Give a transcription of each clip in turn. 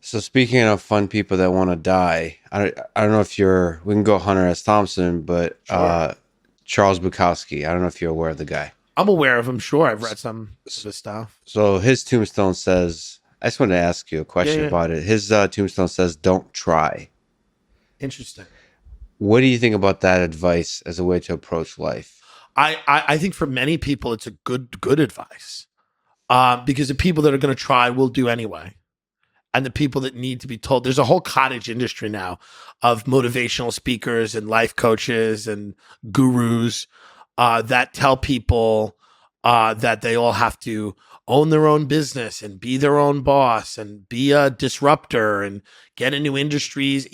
So speaking of fun people that want to die, I don't know if we can go Hunter S. Thompson, but Sure. Charles Bukowski. I don't know if you're aware of the guy. I'm aware of him. Sure. I've read S- some of s- his stuff. So his tombstone says, I just wanted to ask you a Yeah, question yeah. about it. His tombstone says, "Don't try." Interesting. What do you think about that advice as a way to approach life? I think for many people, it's a good advice. Because the people that are going to try will do anyway. And the people that need to be told, there's a whole cottage industry now of motivational speakers and life coaches and gurus that tell people that they all have to own their own business and be their own boss and be a disruptor and get into industries.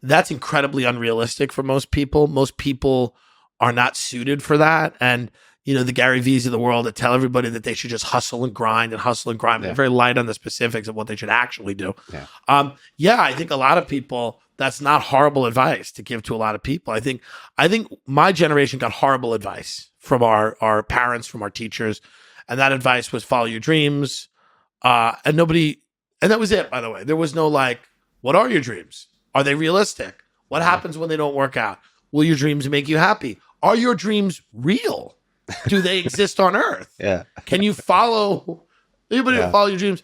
That's incredibly unrealistic for most people. Most people are not suited for that. And the Gary V's of the world that tell everybody that they should just hustle and grind and hustle and grind. They're Yeah, very light on the specifics of what they should actually do. yeah. Yeah, I think a lot of people, that's not horrible advice to give to a lot of people. I think my generation got horrible advice from our parents, from our teachers. And that advice was follow your dreams. And nobody, and that was it, by the way. There was no like, what are your dreams? Are they realistic? What Uh-huh. happens when they don't work out? Will your dreams make you happy? Are your dreams real? Do they exist on Earth? Yeah, Can you follow anybody to yeah, follow your dreams?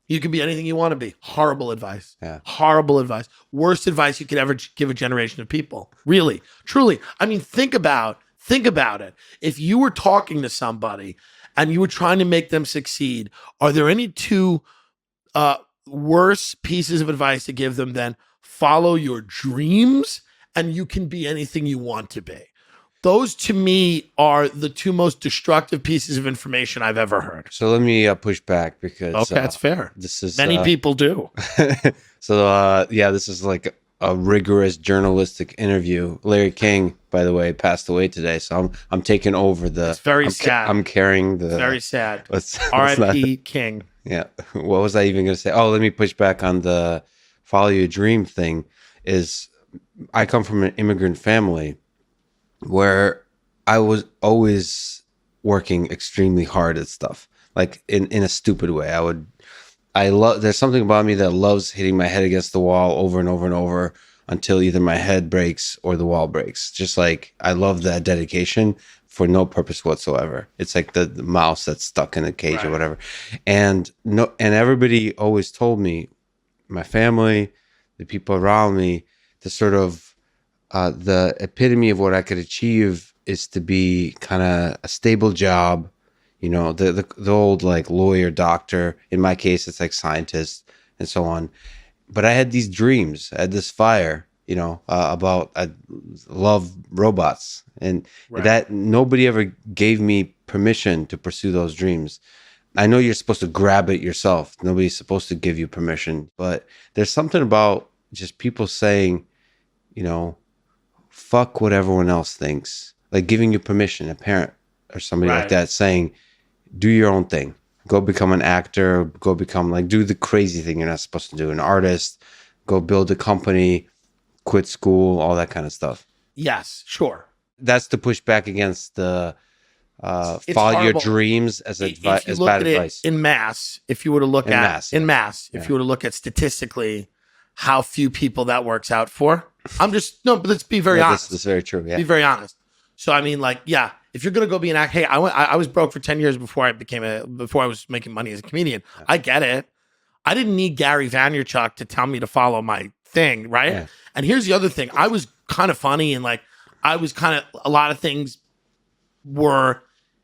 You can be anything you want to be. Horrible advice. yeah. Horrible advice. Worst advice you could ever give a generation of people. Really, truly. I mean, think about it. If you were talking to somebody and you were trying to make them succeed, are there any two worse pieces of advice to give them than follow your dreams and you can be anything you want to be? Those to me are the two most destructive pieces of information I've ever heard. So let me push back because Okay, that's fair. this is Many people do. so yeah, this is like a rigorous journalistic interview. Larry King, by the way, passed away today, so I'm taking over It's very sad. I'm carrying the. It's very sad. Let's not. R.I.P. King. Yeah, what was I even gonna say? Oh, let me push back on the follow your dream thing. Is I come from an immigrant family where I was always working extremely hard at stuff, like in a stupid way. I love, there's something about me that loves hitting my head against the wall over and over and over until either my head breaks or the wall breaks. Just like I love that dedication for no purpose whatsoever. It's like the mouse that's stuck in a cage or Right. whatever. And no, and everybody always told me, my family, the people around me, the sort of the epitome of what I could achieve is to be kind of a stable job, the old like lawyer, doctor. In my case, it's like scientist and so on. But I had these dreams, I had this fire, about I love robots, and Right. that nobody ever gave me permission to pursue those dreams. I know you're supposed to grab it yourself. Nobody's supposed to give you permission, but there's something about just people saying, you know, fuck what everyone else thinks. Like giving you permission, a parent or somebody like Right. that saying, do your own thing. Go become an actor, go become like, do the crazy thing you're not supposed to do, an artist, go build a company, quit school, all that kind of stuff. Yes, sure. That's to push back against the It's follow your horrible. dreams as If you as look bad at it advice. in mass, if you were to look In at mass, in yeah. mass, if Yeah. you were to look at statistically how few people that works out for, I'm just no, but let's be very Yeah, honest. this is very true. Yeah. Be very honest. So I mean, like, yeah, if you're gonna go be an actor, hey, I was broke for 10 years before I was making money as a comedian. I get it. I didn't need Gary Vaynerchuk to tell me to follow my thing, right? Yeah. And here's the other thing: I was kind of funny, and like, I was kind of a lot of things were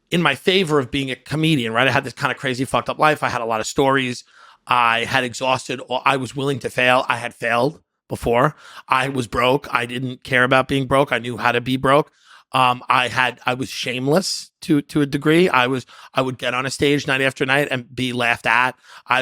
in my favor of being a comedian, right? I had this kind of crazy, fucked up life. I had a lot of stories. I had exhausted, or I was willing to fail. I had failed before. I was broke. I didn't care about being broke. I knew how to be broke. I was shameless to a degree. I would get on a stage night after night and be laughed at. I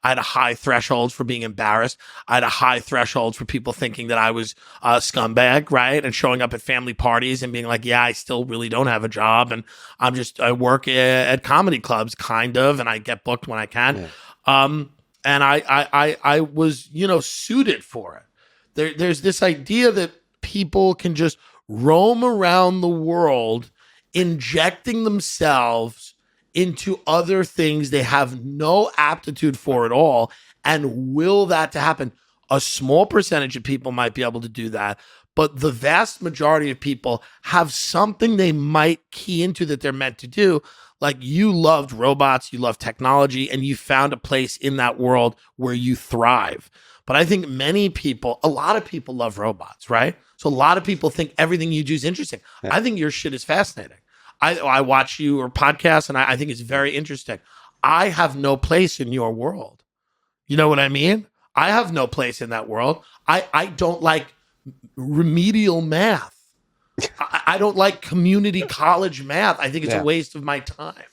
had a high threshold for being embarrassed. I had a high threshold for people thinking that I was a scumbag, right? And showing up at family parties and being like, yeah, I still really don't have a job. And I work at comedy clubs kind of, and I get booked when I can. Yeah. And I was, suited for it. There's this idea that people can just roam around the world injecting themselves into other things they have no aptitude for at all and will that to happen. A small percentage of people might be able to do that, but the vast majority of people have something they might key into that they're meant to do. Like you loved robots, you love technology, and you found a place in that world where you thrive. But I think many people, a lot of people love robots, right? So a lot of people think everything you do is interesting. Yeah. I think your shit is fascinating. I watch your podcast and I think it's very interesting. I have no place in your world. You know what I mean? I have no place in that world. I don't like remedial math. I don't like community college math. I think it's a waste of my time.